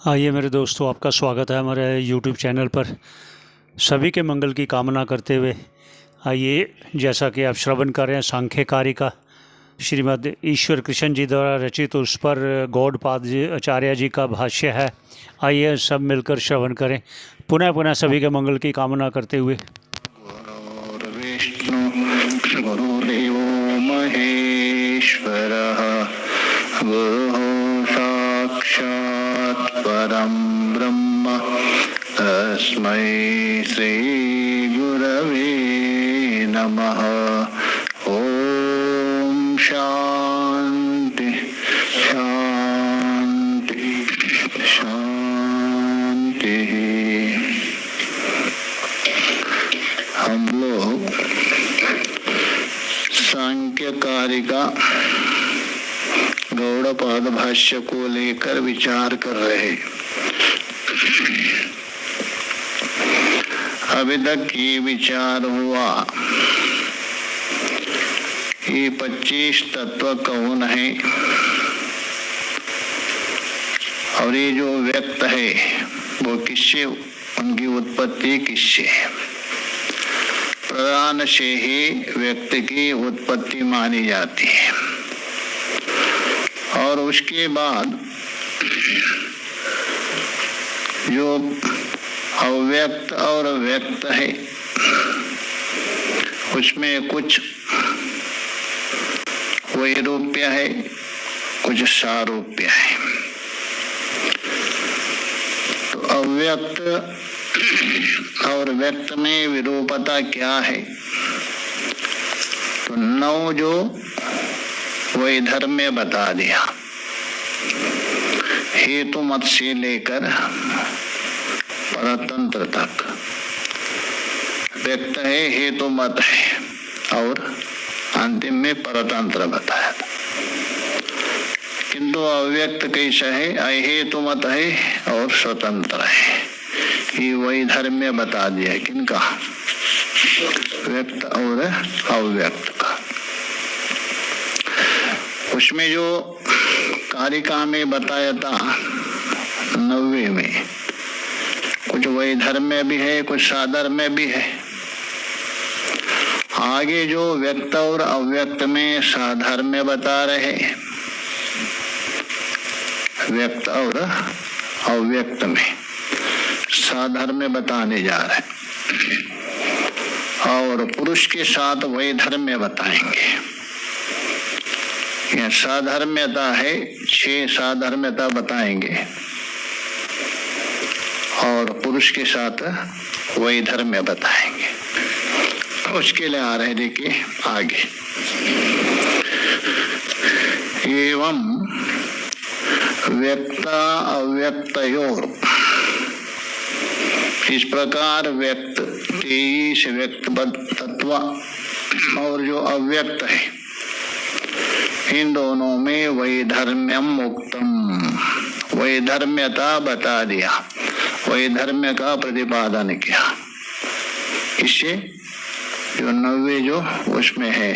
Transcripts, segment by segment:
आइए मेरे दोस्तों, आपका स्वागत है हमारे YouTube चैनल पर। सभी के मंगल की कामना करते हुए आइए, जैसा कि आप श्रवण कर रहे हैं, सांख्य कारिका श्रीमद् ईश्वर कृष्ण जी द्वारा रचित, उस पर गौड़पाद आचार्य जी का भाष्य है। आइए सब मिलकर श्रवण करें, पुनः पुनः सभी के मंगल की कामना करते हुए। गुरुर्विष्णु गुरुदेवो महेश्वरः गुरुः साक्षात् परं ब्रह्म तस्मै श्री गुरवे नमः। ओम शांति शांति शांति। हम लोग सांख्य कारिका गौड़पाद भाष्य को लेकर विचार कर रहे। अभी तक ये विचार हुआ ये 25 तत्व कौन है और ये जो व्यक्त है वो किससे, उनकी उत्पत्ति किससे। प्रधान से ही व्यक्ति की उत्पत्ति मानी जाती है और उसके बाद जो अव्यक्त और व्यक्त है उसमें कुछ वैरूप्य है, कुछ सारूप्य है। तो अव्यक्त और व्यक्त में विरूपता क्या है? तो 9 जो वैधर्म्य बता दिया, हेतु मत से लेकर परतंत्र तक। व्यक्त है, हेतु मत है और अंतिम में परतंत्र बताया था। किंतु अव्यक्त कैसा है? अहेतु मत है और स्वतंत्र है। ये वैधर्म्य बता दिया किनका? व्यक्त और अव्यक्त का। उसमें जो कारिका में बताया था 90 में, कुछ वैधर्म्य भी है, कुछ साधर्म्य भी है। आगे जो व्यक्त और अव्यक्त में साधर्म्य बता रहे, व्यक्त और अव्यक्त में साधर्म्य बताने जा रहे और पुरुष के साथ वैधर्म्य बताएंगे। यह साधर्म्यता है, 6 साधर्म्यता बताएंगे और पुरुष के साथ वैधर्म्य बताएंगे। उसके लिए आ रहे देखिए आगे। एवं व्यक्ता अव्यक्तयोर, इस प्रकार व्यक्त 23 व्यक्त तत्व और जो अव्यक्त है, इन दोनों में वैधर्म्यम उक्तम, वैधर्म्यता बता दिया, वैधर्म्य का प्रतिपादन किया। इससे जो 90 जो उसमें है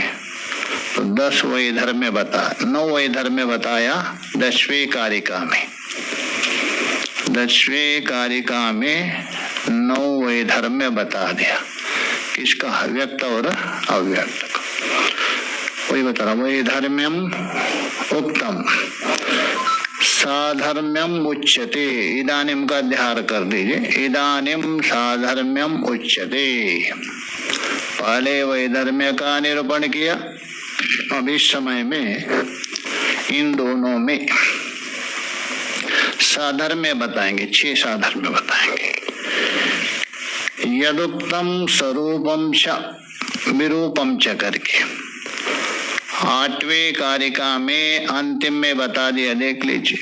तो 10 वैधर्म्य बता, 9 वैधर्म्य बताया 10वें कारिका में। 10वें कारिका में 9 वैधर्म्य बता दिया। किसका? व्यक्त और अव्यक्त का। वही बता रहा, वैधर्म्यम उत्तम साधर्म्यम उच्यते। इदानीम का ध्यान कर दीजिए, इदानीम साधर्म्यम उच्यते। पहले वैधर्म्य का निरूपण किया, अब इस समय में इन दोनों में साधर्म्य बताएंगे, 6 साधर्म्य बताएंगे। यदुक्तम स्वरूपम च विरूपम च करके 8वें कारिका में अंतिम में बता दिया। देख लीजिए,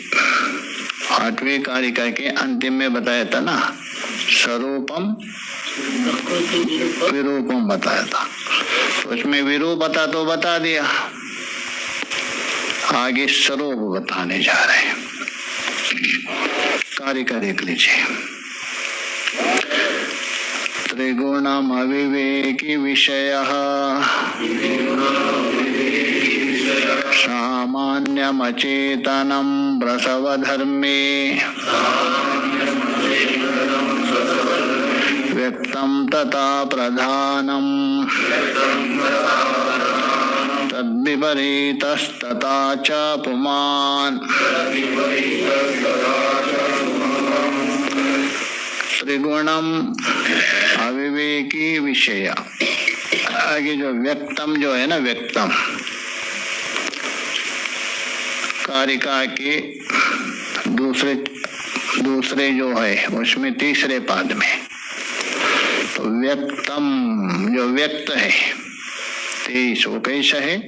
8वें कारिका के अंतिम में बताया था ना, स्वरूपम विरूपम बताया था। उसमें विरूपता तो बता दिया, आगे स्वरूप बताने जा रहे हैं। कारिका देख लीजिए। त्रिगुणम अविवेकी विषयः सामान्यमचेतनं प्रसवधर्मे व्यक्तं तथा प्रधानं तद्विपरीतस्तथा च पुमान् त्रिगुणम अविवेकी विषय। आगे जो व्यक्तम जो है ना, व्यक्तम कारिका के दूसरे जो है उसमें तीसरे पाद में, तो व्यक्तम जो व्यक्त है 23 वो कैसा है?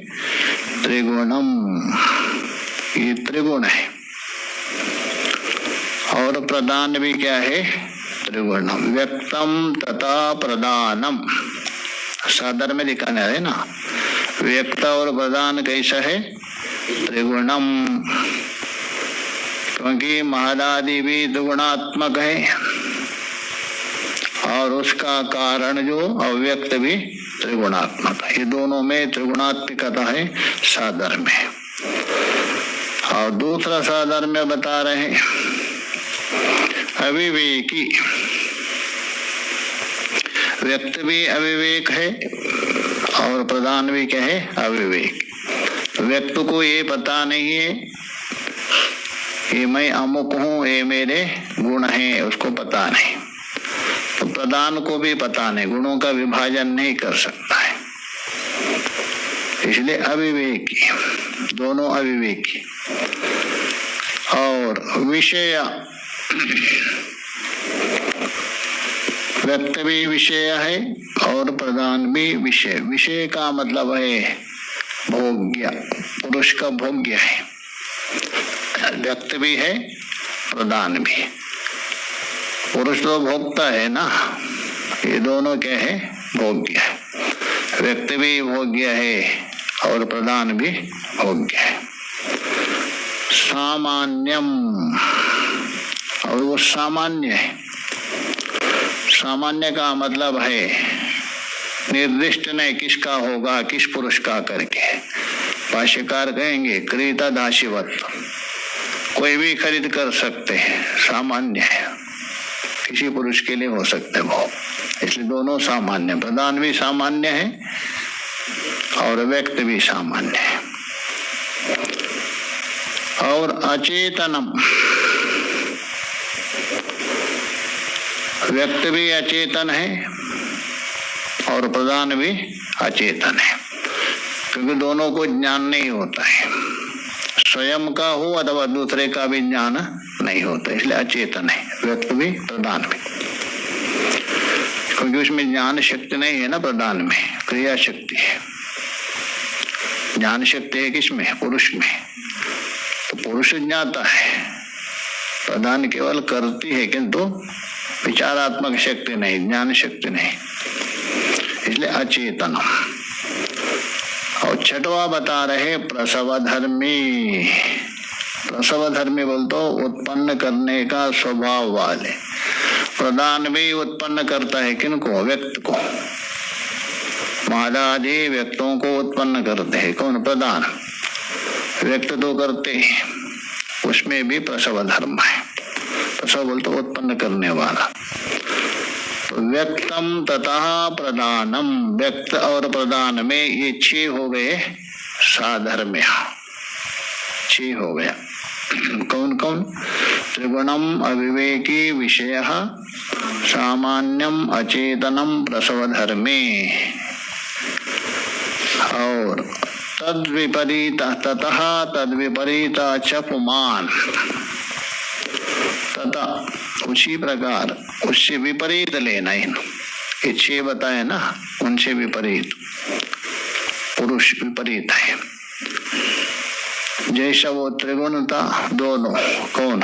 त्रिगुणम, ये त्रिगुण है। और प्रदान भी क्या है? त्रिगुणम। व्यक्तम तथा प्रदानम सादर में दिखाना है ना, व्यक्त और प्रदान कैसा है? त्रिगुणम। क्योंकि महदादि भी द्विगुणात्मक है और उसका कारण जो अव्यक्त भी त्रिगुणात्मक है। ये दोनों में त्रिगुणात्मकता है सादर में। और दूसरा सादर में बता रहे हैं अविवेकी। व्यक्त भी अविवेक है और प्रधान भी क्या है? अविवेक। व्यक्त को ये पता नहीं है कि मैं अमुक हूँ, ये मेरे गुण हैं, उसको पता नहीं। तो प्रधान को भी पता नहीं, गुणों का विभाजन नहीं कर सकता है, इसलिए अविवेकी, दोनों अविवेकी। और विषय, व्यक्त भी विषय है और प्रधान भी विषय। विषय का मतलब है भोग्य, पुरुष का भोग्य है। व्यक्त भी है, प्रधान भी। पुरुष तो भोगता है ना, ये दोनों क्या है? भोग्य है। व्यक्त भी भोग्य है और प्रधान भी भोग्य है। सामान्यम, और वो सामान्य है। सामान्य का मतलब है निर्दिष्ट नहीं किसका होगा, किस पुरुष का करके। भाष्यकार कहेंगे क्रीता दासीवत, कोई भी खरीद कर सकते हैं, सामान्य है, किसी पुरुष के लिए हो सकते वो, इसलिए दोनों सामान्य। प्रधान भी सामान्य है और व्यक्त भी सामान्य है। और अचेतनम, व्यक्त भी अचेतन है और प्रधान भी अचेतन है, क्योंकि दोनों को ज्ञान नहीं होता है। स्वयं का हो अथवा दूसरे का भी ज्ञान नहीं होता, इसलिए अचेतन है व्यक्त भी प्रधान भी। क्योंकि उसमें ज्ञान शक्ति नहीं है ना, प्रधान में क्रिया शक्ति है। ज्ञान शक्ति है किसमें? पुरुष में। तो पुरुष ज्ञाता है, प्रधान केवल करती है, किंतु विचारात्मक शक्ति नहीं, ज्ञान शक्ति नहीं, इसलिए अचेतन। और छठवा बता रहे प्रसव धर्मी। प्रसव धर्मी बोल तो उत्पन्न करने का स्वभाव वाले। प्रधान भी उत्पन्न करता है, किनको? व्यक्त को। मादादि व्यक्तों को उत्पन्न करते हैं, कौन? प्रधान। व्यक्त तो करते हैं, उसमें भी प्रसव धर्म है। प्रसव बोल तो उत्पन्न करने वाला। तो व्यक्तम तथा प्रधानम, व्यक्त और प्रधान में ये 6 हो गए साधर्म्य, 6 हो गया। कौन कौन? त्रिगुणम अविवेकी विषय, सामान्यम अचेतनम प्रसव धर्मे, और तद विपरीत ततः तद विपरीत च पुमान्, तथा उसी प्रकार उससे विपरीत लेना। ये 6 बताए ना, उनसे विपरीत पुरुष विपरीत है। जैसा वो त्रिगुण था, दोनों कौन?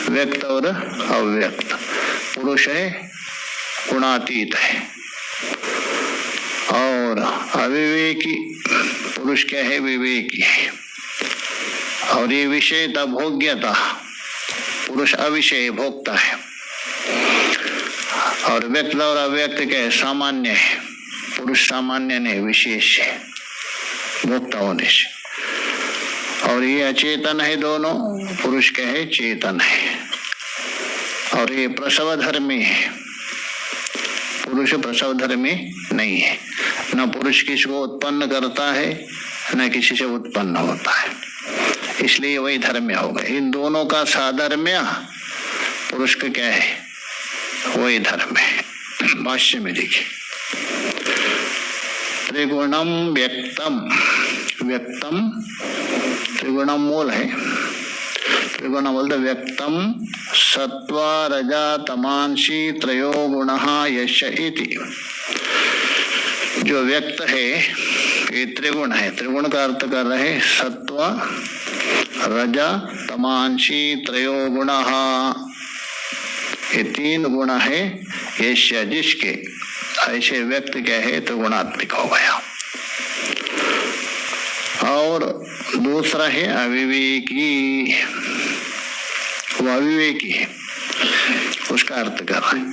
व्यक्त और अव्यक्त। पुरुष है गुणातीत है और अविवेकी पुरुष क्या है? विवेकी है। और ये विषय था भोग्यता, पुरुष अविषय भोगता है। और व्यक्त और अव्यक्त क्या? सामान्य है, पुरुष सामान्य नहीं, विशेष है भोक्ता होने से। और ये अचेतन है दोनों, पुरुष क्या है? चेतन है। और ये प्रसव धर्मी है, पुरुष प्रसव धर्मी नहीं है। न पुरुष किसी को उत्पन्न करता है न किसी से उत्पन्न होता है, इसलिए वही धर्म्य हो गए। इन दोनों का साधर्म्य पुरुष का क्या है, वही धर्म है। भाष्य में देखिए, त्रिगुणम व्यक्तम, व्यक्तम त्रिगुणम मूल है, त्रिगुण बोलते व्यक्तम सत्व रजा तमांसी त्रयो गुण यश इति। जो व्यक्त है ये त्रिगुण है, त्रिगुण का अर्थ कर रहे सत्व रजा तमांसी त्रयो गुण, ये तीन गुण है यश जिसके, ऐसे व्यक्त क्या है तो गुणात्मिक हो गया। और दूसरा है अविवेकी, वो अविवेकी है, उसका अर्थ कर रहे हैं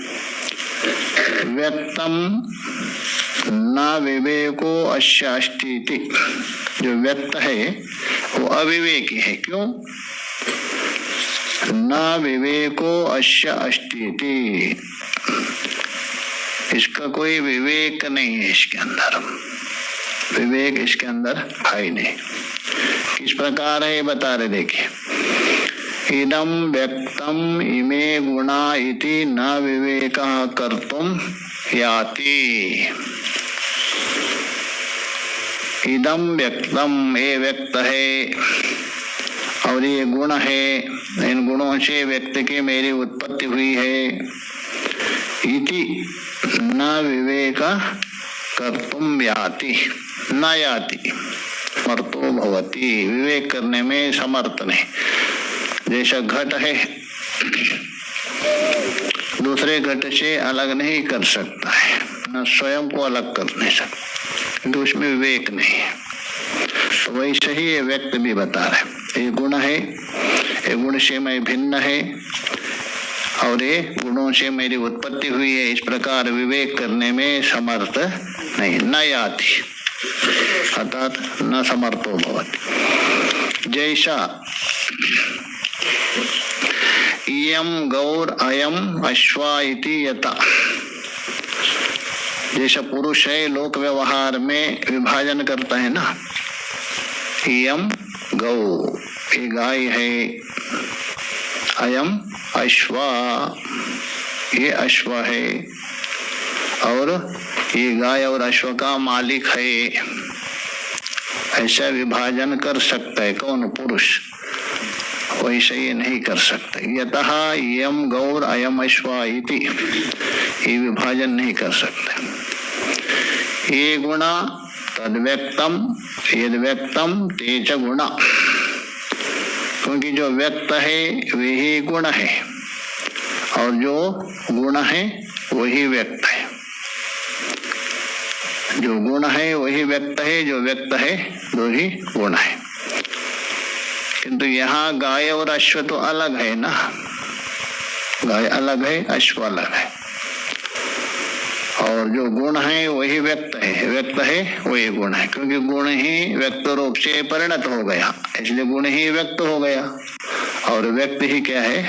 व्यक्तम न विवेको अश्यास्तीति। जो व्यक्त है वो अविवेकी है, क्यों? न विवेको अश्य अस्तीति, इसका कोई विवेक नहीं है, इसके अंदर विवेक इसके अंदर है ही नहीं। किस प्रकार है बता रहे, देखिए, इदम व्यक्तम इमे गुणा इति न विवेकः कर्तुम याति। इदम व्यक्तम, ये व्यक्त है और ये गुण है, इन गुणों से व्यक्ति की मेरी उत्पत्ति हुई है। इति न विवेक कर्तुम याति, न याति समर्थो भवति, विवेक करने में समर्थ नहीं। जैसा घट है दूसरे घट से अलग नहीं कर सकता है, न स्वयं को अलग कर नहीं सकता, क्योंकि उसमें विवेक नहीं है। तो वैसे ही ये व्यक्त भी बता रहे, ये गुण है, ये गुण से मैं भिन्न है और ये गुणों से मेरी उत्पत्ति हुई है, इस प्रकार विवेक करने में समर्थ नहीं। न याति अर्थात न समर्थो भवति। जैसा इयम गौर अयम अश्वा इति यथा, जैसा पुरुष है लोक व्यवहार में विभाजन करता है ना, इयम गौ ये गाय है, अयम अश्वा ये अश्व है, और ये गाय और अश्व का मालिक है, ऐसा विभाजन कर सकता है कौन? पुरुष। वैसे ये नहीं कर सकता। यतः यम गौर अयम अश्वा इति, ये विभाजन नहीं कर सकते। ये गुणा तद व्यक्तम यद व्यक्तम तेज गुणा, क्योंकि जो व्यक्त है वही गुण है और जो गुण है वही व्यक्त है। जो गुण है वही व्यक्त है, जो व्यक्त है वही गुण है। किंतु यहाँ गाय और अश्व तो अलग है ना, गाय अलग है अश्व अलग है, और जो गुण है वही व्यक्त है, व्यक्त है वही गुण है, क्योंकि गुण ही व्यक्त रूप से परिणत हो गया, इसलिए गुण ही व्यक्त हो गया और व्यक्त ही क्या है?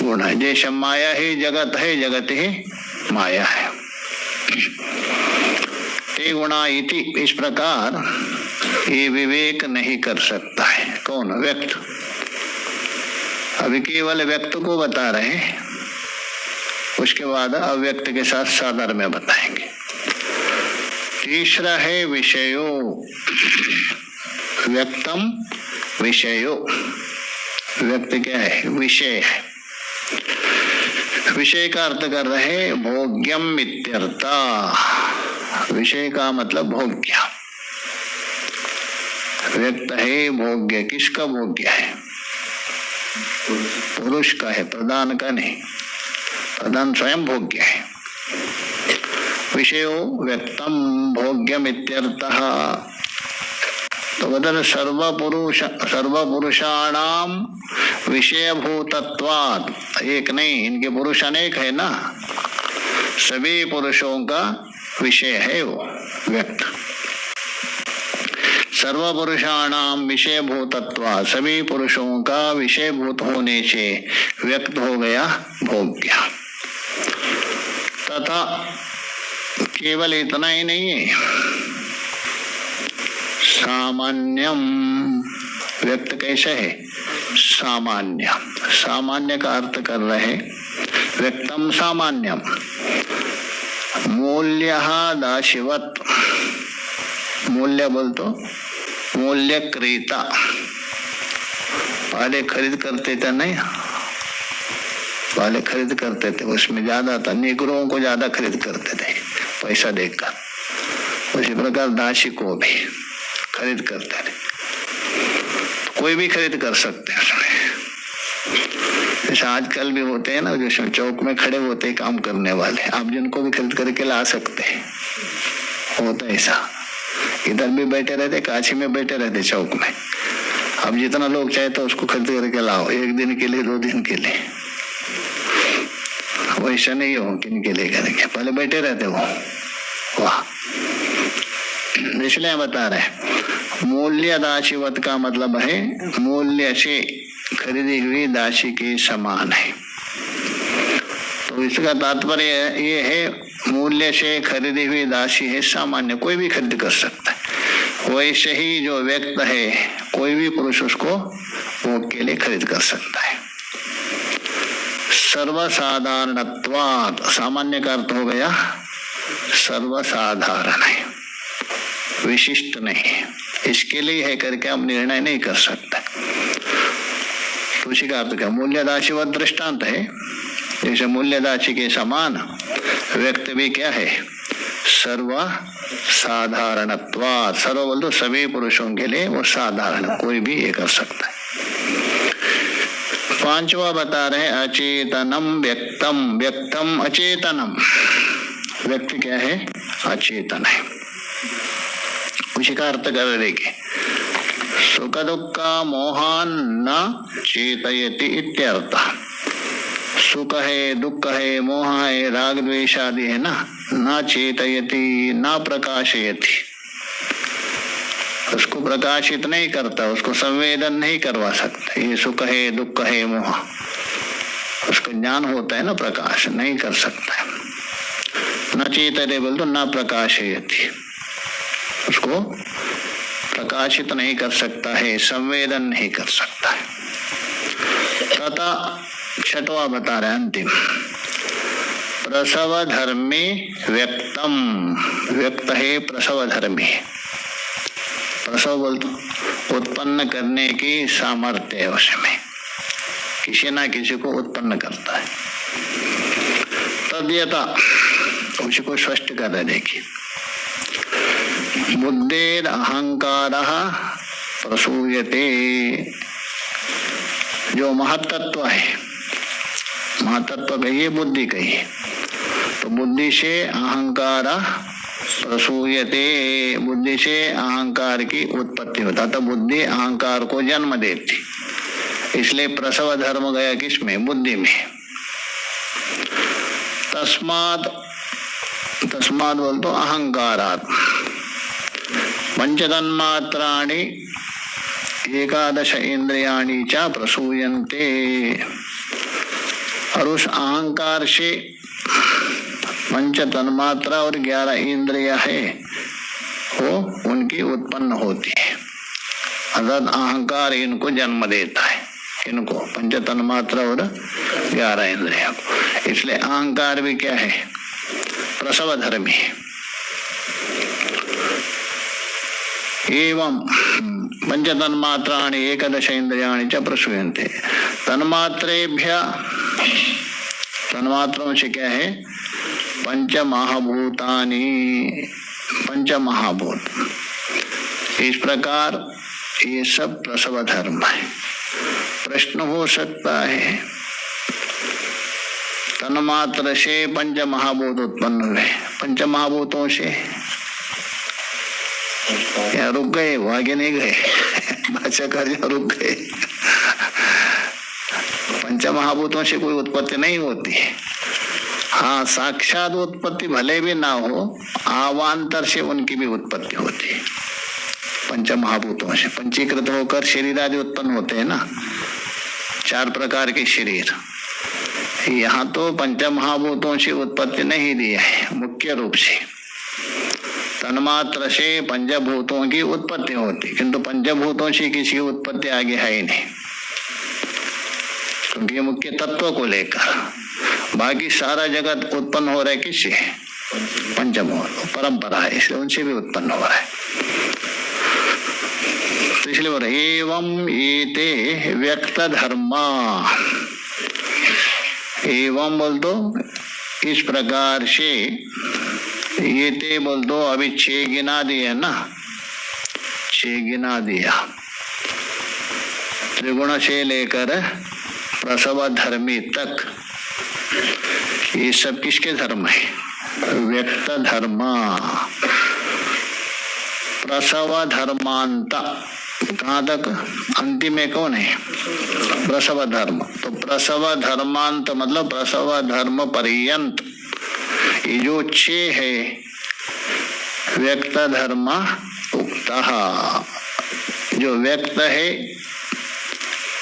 गुण है। जैसे माया ही जगत है, जगत ही माया है। ते गुणा इति, इस प्रकार ये विवेक नहीं कर सकता है कौन? व्यक्त। अभी केवल व्यक्त को बता रहे हैं, उसके बाद अव्यक्त के साथ साधर्म्य बताएंगे। तीसरा है विषयो, व्यक्तम विषयो। व्यक्त क्या है? विषय है। विषय का अर्थ कर रहे भोग्यम इत्यर्था। विषय का मतलब भोग्य। व्यक्त है भोग्य, किसका भोग्य है? पुरुष का है, प्रधान का नहीं। प्रधान स्वयं भोग्य है। विषयो व्यक्तम भोग्यम इत्यर्थः। तो बदल सर्वपुरुषाणाम विषयभूतत्वात्, एक नहीं, इनके पुरुष अनेक है ना, सभी पुरुषों का विषय है वो व्यक्त। सर्वपुरुषाणाम विषयभूतत्वात्, सभी पुरुषों का विषयभूत होने से व्यक्त हो गया भोग्य। तथा केवल इतना ही नहीं है, सामान्यम व्यक्त कैसे है? सामान्य। सामान्य का अर्थ कर रहे व्यक्तम सामान्यम मूल्य दाशिवत। मूल्य बोल तो मूल्य क्रेता, पहले खरीद करते थे नहीं, पहले खरीद करते थे, उसमें ज्यादा था, निगरों को ज्यादा खरीद करते थे पैसा देकर। उसी प्रकार दासी को भी खरीद करते थे, कोई भी खरीद कर सकते हैं उसमें। जैसे आजकल भी होते हैं ना, जो चौक में खड़े होते हैं काम करने वाले, आप जिनको भी खरीद करके ला सकते हैं, होता है ऐसा। इधर भी बैठे रहते, काशी में बैठे रहते चौक में, अब जितना लोग चाहे तो उसको खरीद करके लाओ, 1 दिन के लिए 2 दिन के लिए। वैसा नहीं हो किन के लिए करेंगे, पहले बैठे रहते हो। वाह, इसलिए बता रहे मूल्य दासीवत का मतलब है मूल्य से खरीदी हुई दासी के समान है। तो इसका तात्पर्य ये है मूल्य से खरीदी हुई दासी है सामान्य, कोई भी खरीद कर सकता है। वैसे ही जो व्यक्त है कोई भी पुरुष उसको भोग के लिए खरीद कर सकता है। सर्वसाधारणत्वात्, सामान्य का अर्थ हो गया सर्वसाधारण है, विशिष्ट नहीं है, इसके लिए है करके हम निर्णय नहीं कर सकते। तो उसी का अर्थ क्या? मूल्यदासी दृष्टांत है, जैसे मूल्यदासी के समान व्यक्त भी क्या है? सर्व साधारणत्वात्। सर्व बोल दो सभी पुरुषों के लिए वो साधारण, कोई भी ये कर सकता है। 5वां बता रहे अचेतनम व्यक्तम। व्यक्तम अचेतनम, व्यक्ति क्या है? अचेतन है। उसी का अर्थ कर देखिए, सुख दुख मोहान न चेतयति इत्यर्थ। सुख है, दुख है, मोह है, राग द्वेष आदि है ना, न चेतयति, न प्रकाशयति, उसको प्रकाशित नहीं करता, उसको संवेदन नहीं करवा सकता। ये सुख है, दुख है, मोह, उसको ज्ञान होता है ना, प्रकाश नहीं कर सकता है। न चेतते बोल तो न प्रकाशयति, उसको प्रकाशित नहीं कर सकता है, संवेदन नहीं कर सकता है। तथा 6वां बता रहे अंतिम, प्रसव धर्मी व्यक्तम। व्यक्त है प्रसव धर्मी, प्रसव बोल तो उत्पन्न करने की सामर्थ्य है उसमें, किसी ना किसी को उत्पन्न करता है। तद्यथा, उसको स्पष्ट कर रहे देखिए, बुद्धेर अहंकारः प्रसूयते। जो महत्त्व है, महत्त्व कहिए, बुद्धि कहिए, तो बुद्धि से अहंकार प्रसूयते, बुद्धि से अहंकार की उत्पत्ति होता, तो बुद्धि अहंकार को जन्म देती, इसलिए प्रसव धर्म गया किसमें? बुद्धि में। तस्मात्, तस्मात् बोल तो अहंकारात् पंचतन्मात्राणि एकादश इंद्रियाणि च प्रसूयन्ते। और उस अहंकार से पंच तन्मात्रा और 11 इंद्रिया है वो उनकी उत्पन्न होती है, अर्थात अहंकार इनको जन्म देता है, इनको पंच तन्मात्रा और 11 इंद्रिया को। इसलिए अहंकार भी क्या है? प्रसव धर्मी है। एवं पंच तन्मात्राणि एकादश इंद्रियाणि च प्रसूयन्ते। तन्मात्रेभ्य, तन्मात्रों से क्या है? पंच महाभूतानि, पंच महाभूत। इस प्रकार ये सब प्रसव धर्म है। प्रश्न हो सकता है, तन्मात्र से पंच महाभूत उत्पन्न हुए, पंच महाभूतों से या रुक गए, वो आगे नहीं गए, भाष्यकार रुक गए। पंच महाभूतों से कोई उत्पत्ति नहीं होती है। हाँ, साक्षात उत्पत्ति भले भी ना हो, आवांतर से उनकी भी उत्पत्ति होती है। पंच महाभूतों से पंचीकृत होकर शरीर आदि उत्पन्न होते हैं ना, 4 प्रकार के शरीर, यहाँ तो पंचमहाभूतों से उत्पत्ति नहीं दी है, मुख्य रूप से तन्मात्र से पंचभूतों की उत्पत्ति होती, किंतु पंचभूतों से किसी की उत्पत्ति आगे है ही नहीं, क्योंकि मुख्य तत्व को लेकर बाकी सारा जगत उत्पन्न हो रहा है किससे? पंचभूत परंपरा है, इसलिए उनसे भी उत्पन्न हो रहा है। तो इसलिए बोल रहे एवं एते व्यक्त धर्मा, एवं बोल दो इस प्रकार से, ये ते बोल दो, अभी 6 गिना दिए ना, 6 गिना दिया, त्रिगुण से लेकर प्रसव धर्मी तक, ये सब किसके धर्म है? व्यक्त धर्मा। प्रसव धर्मांत कहाँ तक? अंतिम में कौन है? प्रसव धर्म। तो प्रसव धर्मांत मतलब प्रसव धर्म पर्यंत, ये जो 6 है व्यक्त धर्म उक्तः, जो व्यक्त है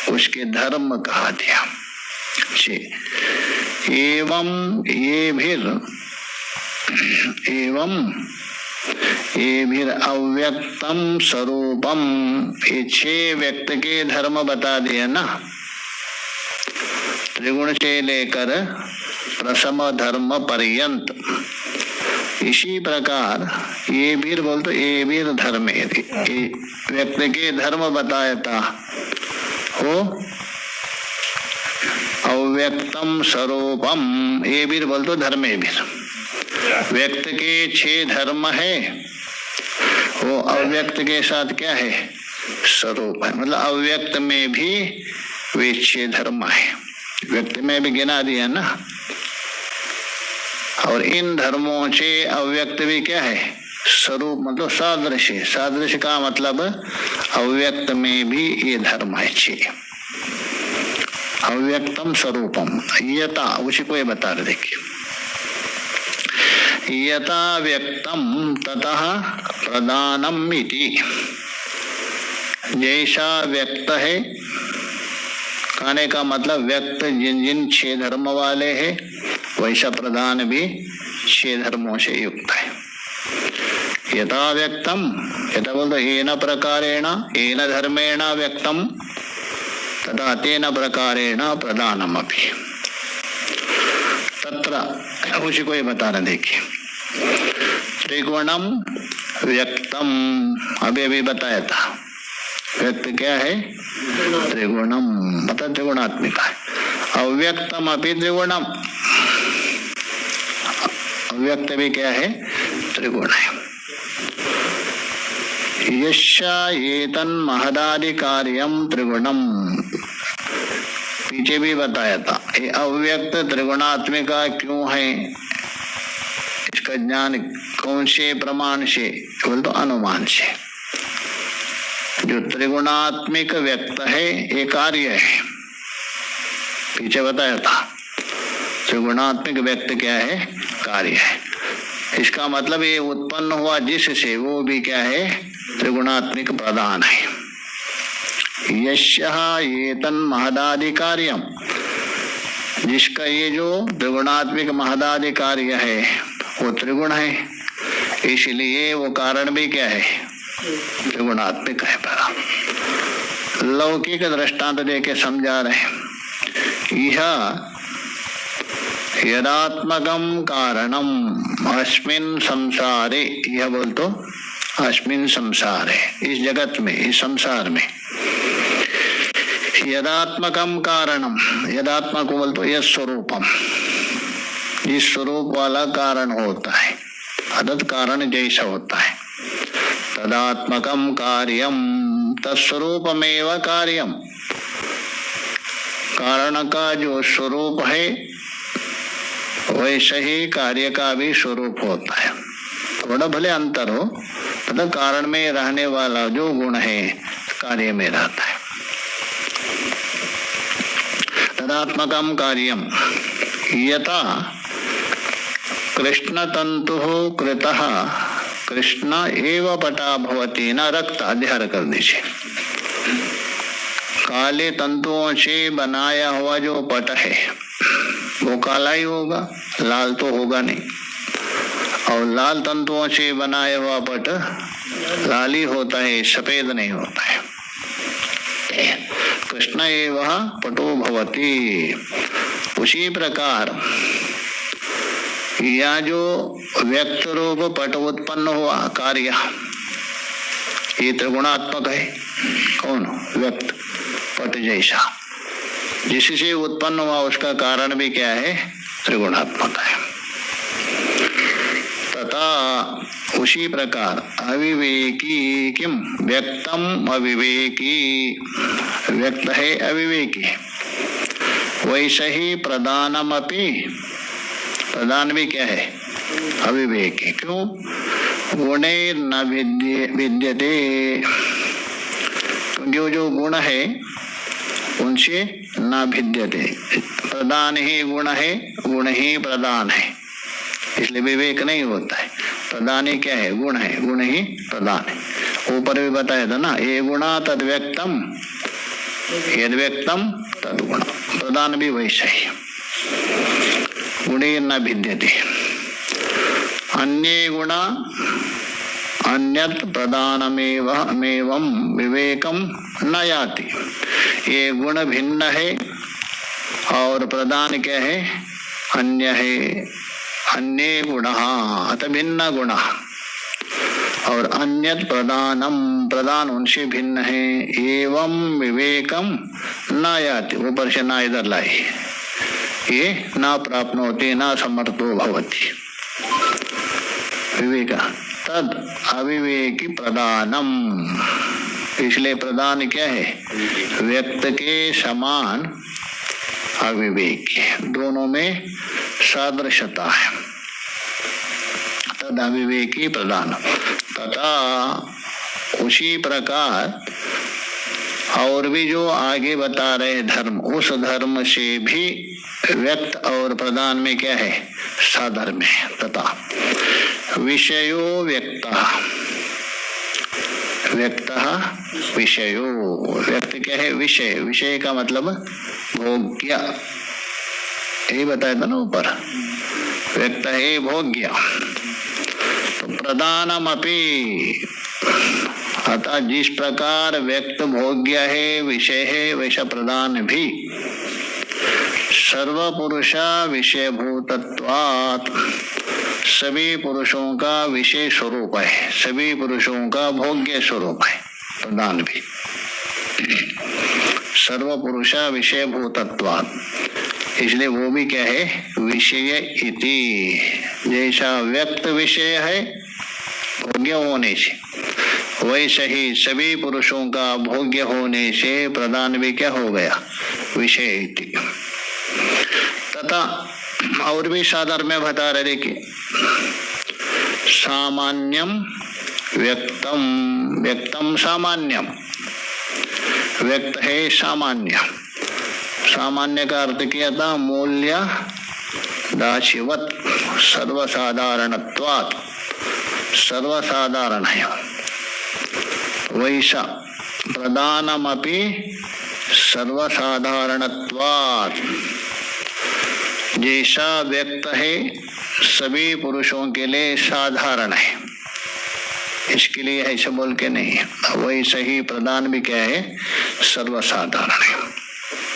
उसके धर्म कहा दिया 6। एवं ये भी अव्यक्तम स्वरूपम, ये 6 व्यक्त के धर्म बता दिया ना, त्रिगुण से लेकर प्रसम धर्म पर्यंत। इसी प्रकार ये भी बोल तो ये भी धर्म है, व्यक्त के धर्म बताया था हो अव्यक्तम स्वरूपम, ये भी बोल तो धर्मे भी, व्यक्त के 6 धर्म है, वो अव्यक्त के साथ क्या है? स्वरूप है, मतलब अव्यक्त में भी वे 6 धर्म है, व्यक्त में भी गिना दिया ना, और इन धर्मों से अव्यक्त भी क्या है? स्वरूप, मतलब सादृश्य। सादृश्य का मतलब अव्यक्त में भी ये धर्म है 6। अव्यक्तम स्वरूपम यथा, उसी को ये बता रहे, देखिए यथा व्यक्तम ततः प्रदानम इति, जैसा व्यक्त है, कहने का मतलब व्यक्त जिन जिन 6 धर्म वाले हैं वैसा प्रदान भी 6 धर्मों से युक्त है। यथा व्यक्तम, यथा बोलते येन प्रकारेण येन धर्मेण व्यक्तम तथा तेन प्रकारेण प्रदानम अपि, तत्र उसी को ये बताना, देखिए त्रिगुणम व्यक्तम, अभी बताया था, व्यक्त क्या है? त्रिगुणम, मतलब त्रिगुणात्मिका है। अव्यक्तम अपि त्रिगुणम, अव्यक्त भी क्या है? त्रिगुण है। यस्या एतन् महदादि कार्यम त्रिगुणम, पीछे भी बताया था, ये अव्यक्त त्रिगुणात्मिका क्यों है? इसका ज्ञान कौन से प्रमाण से? बोल तो अनुमान से। जो त्रिगुणात्मिक व्यक्त है ये कार्य है, पीछे बताया था, त्रिगुणात्मिक व्यक्त क्या है? कार्य है। इसका मतलब ये उत्पन्न हुआ जिससे, वो भी क्या है? त्रिगुणात्मिक प्रधान है। यस्यः एतन् महदादि कार्यम, जिसका ये जो त्रिगुणात्मिक महदादि कार्य है वो त्रिगुण है, इसलिए वो कारण भी क्या है? त्रिगुणात्मिक है। पर लौकिक दृष्टांत देके समझा रहे, यह यदात्मकम कारणम अस्मिन् संसारे, यह बोल तो अस्मिन् संसारे, इस जगत में, इस संसार में, यदात्मकम कारणम, यदात्मक बोल तो यद स्वरूपम, इस स्वरूप वाला कारण होता है, अदत कारण जैसा होता है, तदात्मकम कार्यम तत्स्वरूपमेव कार्यम, कारण का जो स्वरूप है वैसे ही कार्य का भी स्वरूप होता है। थोड़ा भले अंतर हो, मतलब कारण में रहने वाला जो गुण है कार्य में रहता है। तदात्मकम कार्यम यथा कृष्ण तंतु कृतः कृष्ण एव पटा भवति, न रक्त, अध्यार कर दीजिए। काले तंतुओं से बनाया हुआ जो पट है, वो काला ही होगा, लाल तो होगा नहीं। और लाल तंतुओं से बनाया हुआ पट लाल ही होता है, सफेद नहीं होता है। कृष्ण एव पटो भवति। उसी प्रकार या जो व्यक्त रूप पट उत्पन्न हुआ कार्य, ये त्रिगुणात्मक है। कौन? व्यक्त पट जैसा, जिससे उत्पन्न हुआ उसका कारण भी क्या है? त्रिगुणात्मक है। तथा उसी प्रकार अविवेकी किम व्यक्तम अविवेकी, व्यक्त है अविवेकी, वैसे ही प्रदानमपि, प्रदान भी क्या है? अविवेकी। क्यों? गुणे न विद्यते, क्योंकि जो गुण है उनसे न भिद्यते। प्रदान ही गुण है, गुण ही प्रदान है, इसलिए विवेक नहीं होता है। प्रदान ही क्या है? गुण है, गुण ही प्रदान है। ऊपर भी बताया था ना, ये गुणा तद व्यक्तम, यद व्यक्तम तद गुण। प्रदान भी वैसा ही, गुणे न भिद्यते। अन्ये गुणा अन्यत प्रदानमेवं विवेकम न याति। ये गुण भिन्न है और प्रदान क्या है? अन्य है। अन्य गुण अत भिन्न गुण, और अन्यत प्रदानम, प्रदान उनसे भिन्न है। एवं विवेकम न याति, ऊपर से ना इधर लाई, ये ना प्राप्नोति न समर्थो भवति। विवेक तद अविवेकी प्रदानम, इसलिए प्रदान क्या है? व्यक्त के समान अविवेकी, दोनों में सादृश्यता है। तद अविवेकी प्रदान। तथा उसी प्रकार और भी जो आगे बता रहे धर्म, उस धर्म से भी व्यक्त और प्रदान में क्या है? साधर्म्य है। तथा विषयो व्यक्त, व्यक्त विषयो, व्यक्त क्या है? विषय। विषय का मतलब भोग्य, यही बताया था ना ऊपर, व्यक्त है भोग्य। तो प्रदानमपि, अतः जिस प्रकार व्यक्त भोग्य है, विषय है, वैसा प्रदान भी सर्वपुरुष विषयभूतत्वात्, सभी पुरुषों का विषय स्वरूप है, सभी पुरुषों का भोग्य स्वरूप है प्रदान भी। सर्वपुरुष विषयभूतत्वात्, इसलिए वो भी क्या है? विषय इति। जैसा व्यक्त विषय है भोग्य होने से, वैसे ही सभी पुरुषों का भोग्य होने से प्रदान भी क्या हो गया? विषय इति। तथा और भी साधारण में बता रहे, देखिए, सामान्यम व्यक्तम, व्यक्तम सामान्यम, व्यक्त है सामान्य। सामान्य का अर्थ किया था मूल्य दाशिवत, सर्वसाधारणत्वात्, सर्वसाधारण है। वैसा प्रदानमपि सर्वसाधारणत्वात्, जैसा व्यक्त है सभी पुरुषों के लिए साधारण है, इसके लिए ऐसे बोल के नहीं, वैसे ही प्रदान भी क्या है? सर्वसाधारण है।